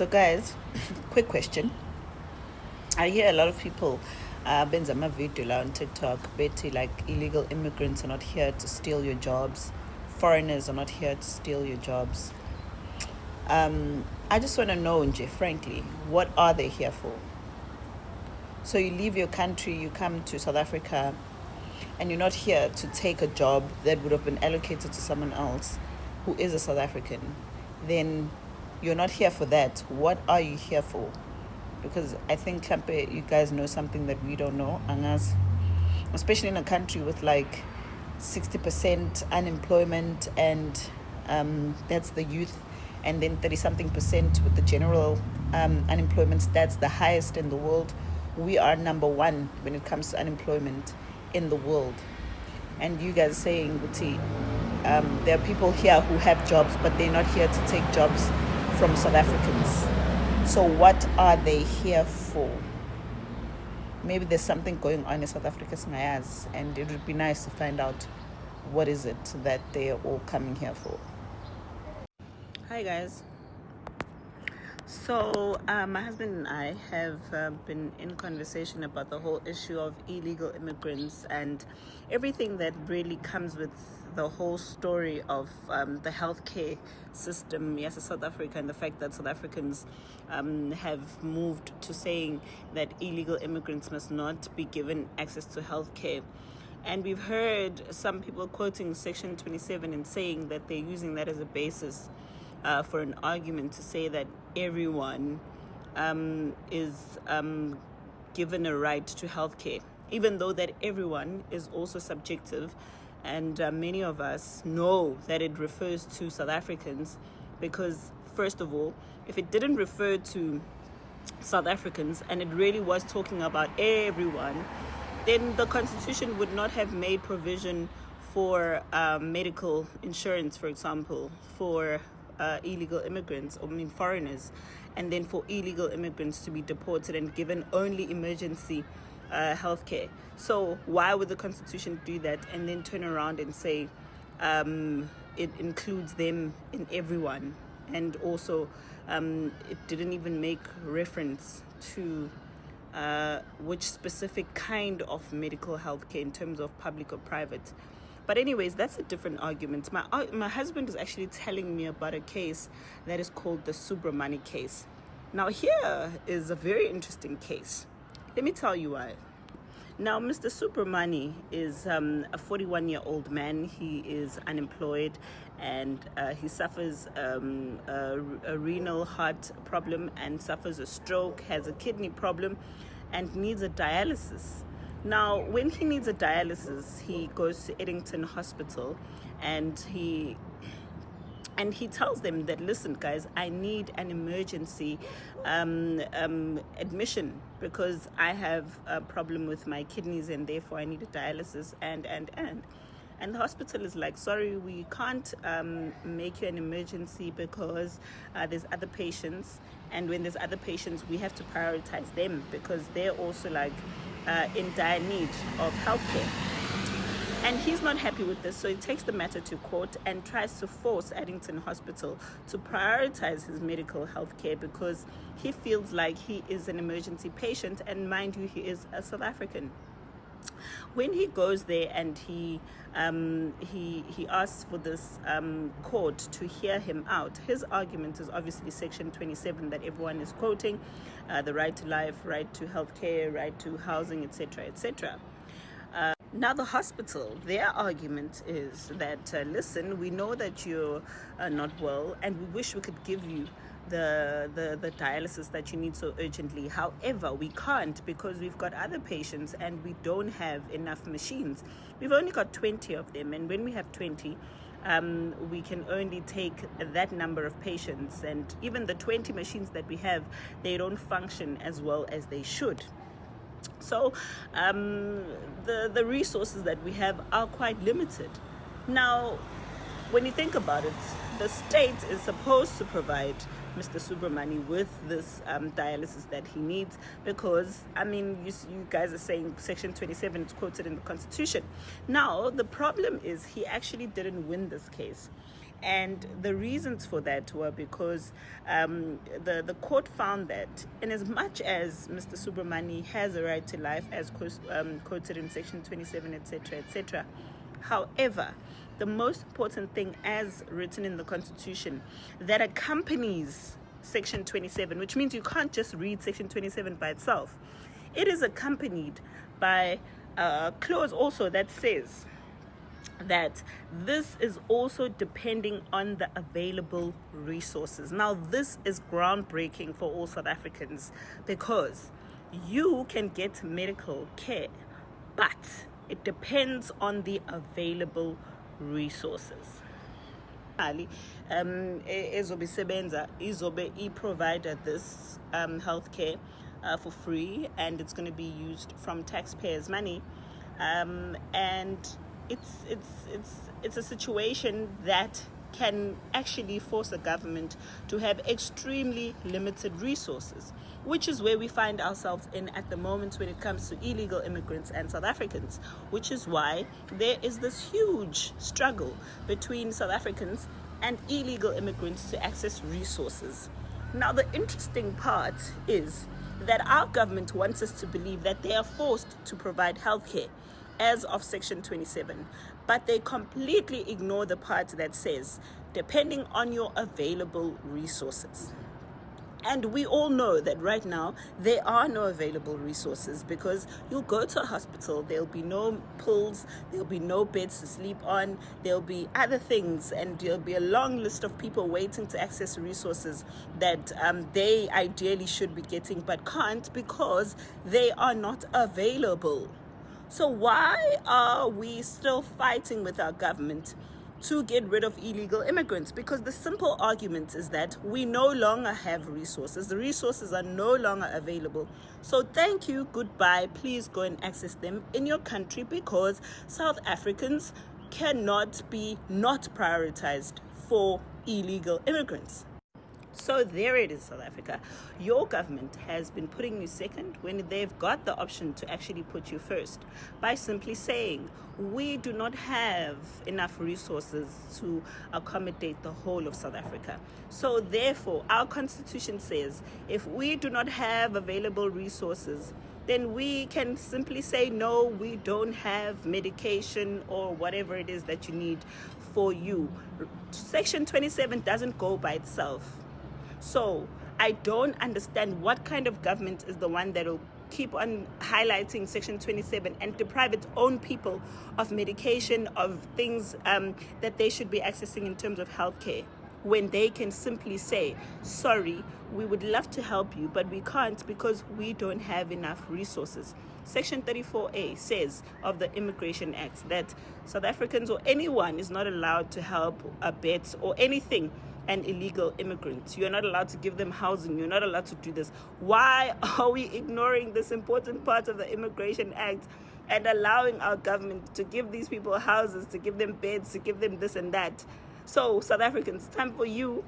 So guys, quick question. I hear a lot of people benza amavidiyo on TikTok bethi like illegal immigrants are not here to steal your jobs, foreigners are not here to steal your jobs. I just want to know, nje, frankly, what are they here for? So you leave your country, you come to South Africa, and you're not here to take a job that would have been allocated to someone else who is a South African. Then you're not here for that. What are you here for? Because I think Klampe, you guys know something that we don't know, Angas, especially in a country with like 60% unemployment, and that's the youth, and then 30-something% with the general unemployment. That's the highest in the world. We are number one when it comes to unemployment in the world. And you guys saying, Uti, there are people here who have jobs, but they're not here to take jobs from South Africans. So what are they here for? Maybe there's something going on in South Africa, and it would be nice to find out what is it that they're all coming here for. Hi guys. So my husband and I have been in conversation about the whole issue of illegal immigrants and everything that really comes with the whole story of the healthcare system, yes, in South Africa, and the fact that South Africans have moved to saying that illegal immigrants must not be given access to healthcare. And we've heard some people quoting Section 27 and saying that they're using that as a basis for an argument to say that everyone is given a right to healthcare, even though that everyone is also subjective. And many of us know that it refers to South Africans because, first of all, if it didn't refer to South Africans and it really was talking about everyone, then the Constitution would not have made provision for medical insurance, for example, for illegal immigrants, foreigners, and then for illegal immigrants to be deported and given only emergency healthcare. So why would the Constitution do that and then turn around and say it includes them in everyone? And also it didn't even make reference to which specific kind of medical healthcare in terms of public or private. But anyways, that's a different argument. My husband is actually telling me about a case that is called the Subramoney case. Now here is a very interesting case. Let me tell you why. Now, Mr. Subramoney is a 41-year-old man. He is unemployed and he suffers a renal heart problem and suffers a stroke, has a kidney problem, and needs a dialysis. Now, when he needs a dialysis, he goes to Eddington Hospital and he tells them that, listen, guys, I need an emergency admission because I have a problem with my kidneys and therefore I need a dialysis and the hospital is like, sorry, we can't make you an emergency because there's other patients, and when there's other patients, we have to prioritize them because they're also like in dire need of healthcare. And he's not happy with this, so he takes the matter to court and tries to force Eddington Hospital to prioritize his medical health care because he feels like he is an emergency patient, and mind you, he is a South African. When he goes there and he asks for this court to hear him out, his argument is obviously Section 27 that everyone is quoting, the right to life, right to healthcare, right to housing, etc., etc. Now the hospital, their argument is that, listen, we know that you're not well and we wish we could give you the dialysis that you need so urgently. However, we can't because we've got other patients and we don't have enough machines. We've only got 20 of them, and when we have 20, we can only take that number of patients, and even the 20 machines that we have, they don't function as well as they should. So the resources that we have are quite limited. Now, when you think about it, the state is supposed to provide Mr. Subramoney with this dialysis that he needs because, you guys are saying Section 27 is quoted in the Constitution. Now, the problem is he actually didn't win this case. And the reasons for that were because the court found that in as much as Mr. Subramoney has a right to life, as quoted in Section 27, etc., etc., however, the most important thing, as written in the Constitution, that accompanies Section 27, which means you can't just read Section 27 by itself. It is accompanied by a clause also that says that this is also depending on the available resources. Now, this is groundbreaking for all South Africans, because you can get medical care, but it depends on the available resources. Izobe provided this healthcare for free, and it's going to be used from taxpayers' money, and it's a situation that can actually force a government to have extremely limited resources, which is where we find ourselves in at the moment when it comes to illegal immigrants and South Africans, which is why there is this huge struggle between South Africans and illegal immigrants to access resources. Now, the interesting part is that our government wants us to believe that they are forced to provide healthcare as of Section 27, but they completely ignore the part that says, depending on your available resources. And we all know that right now there are no available resources, because you'll go to a hospital, there'll be no pills, there'll be no beds to sleep on, there'll be other things, and there'll be a long list of people waiting to access resources that they ideally should be getting but can't because they are not available. So why are we still fighting with our government to get rid of illegal immigrants? Because the simple argument is that we no longer have resources. The resources are no longer available. So thank you, goodbye. Please go and access them in your country, because South Africans cannot be not prioritized for illegal immigrants. So there it is, South Africa. Your government has been putting you second when they've got the option to actually put you first, by simply saying, we do not have enough resources to accommodate the whole of South Africa. So therefore, our constitution says, if we do not have available resources, then we can simply say, no, we don't have medication or whatever it is that you need for you. Section 27 doesn't go by itself. So I don't understand what kind of government is the one that will keep on highlighting Section 27 and deprive its own people of medication, of things that they should be accessing in terms of healthcare, when they can simply say, sorry, we would love to help you, but we can't because we don't have enough resources. Section 34A says of the Immigration Act that South Africans or anyone is not allowed to help, abet, or anything an illegal immigrant. You're not allowed to give them housing. You're not allowed to do this. Why are we ignoring this important part of the Immigration Act and allowing our government to give these people houses, to give them beds, to give them this and that? So, South Africans, time for you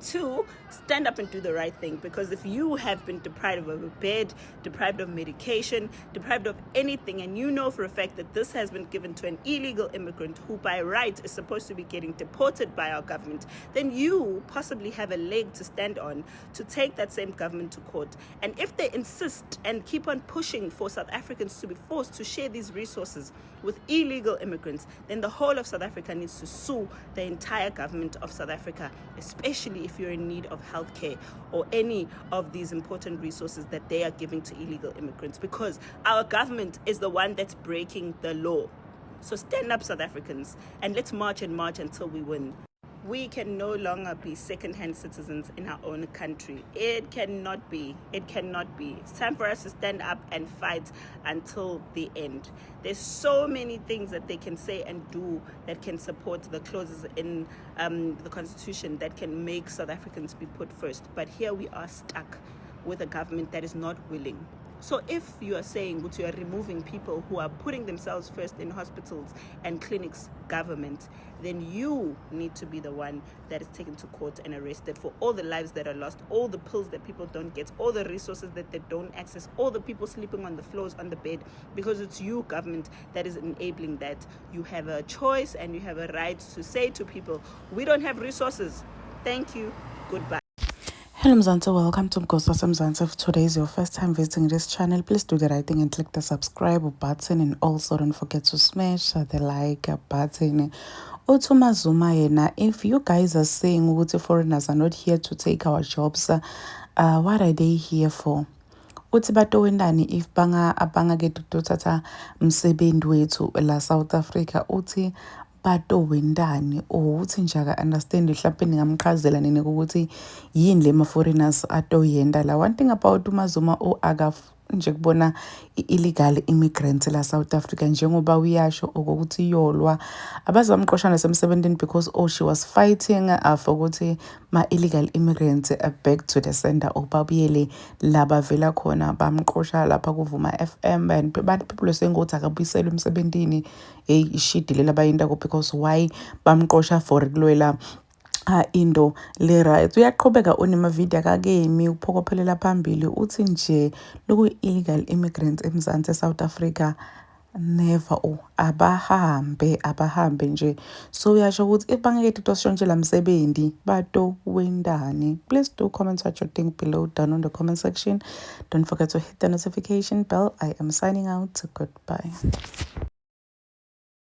to stand up and do the right thing, because if you have been deprived of a bed, deprived of medication, deprived of anything, and you know for a fact that this has been given to an illegal immigrant who by right is supposed to be getting deported by our government, then you possibly have a leg to stand on to take that same government to court. And if they insist and keep on pushing for South Africans to be forced to share these resources with illegal immigrants, then the whole of South Africa needs to sue the entire government of South Africa, especially if you're in need of healthcare or any of these important resources that they are giving to illegal immigrants, because our government is the one that's breaking the law. So stand up, South Africans, and let's march and march until we win. We can no longer be second-hand citizens in our own country. It cannot be. It cannot be. It's time for us to stand up and fight until the end. There's so many things that they can say and do that can support the clauses in the Constitution that can make South Africans be put first. But here we are stuck with a government that is not willing So if you are saying that you are removing people who are putting themselves first in hospitals and clinics, government, then you need to be the one that is taken to court and arrested for all the lives that are lost, all the pills that people don't get, all the resources that they don't access, all the people sleeping on the floors, on the bed, because it's you, government, that is enabling that. You have a choice and you have a right to say to people, we don't have resources. Thank you. Goodbye. Hello Mzansi, welcome to Mgosa Mzansi. If today is your first time visiting this channel, please do the right thing and click the subscribe button, and also don't forget to smash the like button. Zuma yena, if you guys are saying that foreigners are not here to take our jobs, what are they here for? Uthi batowendani if abangakhetha ukuthatha umsebenzi wethu la South Africa, uthi batowendani, or uthi nje aka-understand mhlawumbe ningamchazela nini ukuthi yini le ma-foreigners atoyenda la. One thing about uMazuma nje kubona i-illegal immigrants la South Africa, njengoba uyasho okokuthi yolwa abazamqoshana nasemsebenzini because she was fighting for ukuthi ma-illegal immigrants back to the center, babuyele la bavela khona. Bamqosha lapha kuvuma FM and people saying ukuthi akabuyiselwe emsebenzini. Ishidile labayindako because why bamqosha for kulwela into le right. Uyaqhubeka onemavidiyo akakemi uphokophelela phambili uthi nje loku illegal immigrants eMzansi South Africa never abahambe nje. So uyasho ukuthi if bangekhetha ukutosho la msebenzi bato wendani. Please do comment what you think below down on the comment section. Don't forget to hit the notification bell. I am signing out. Goodbye.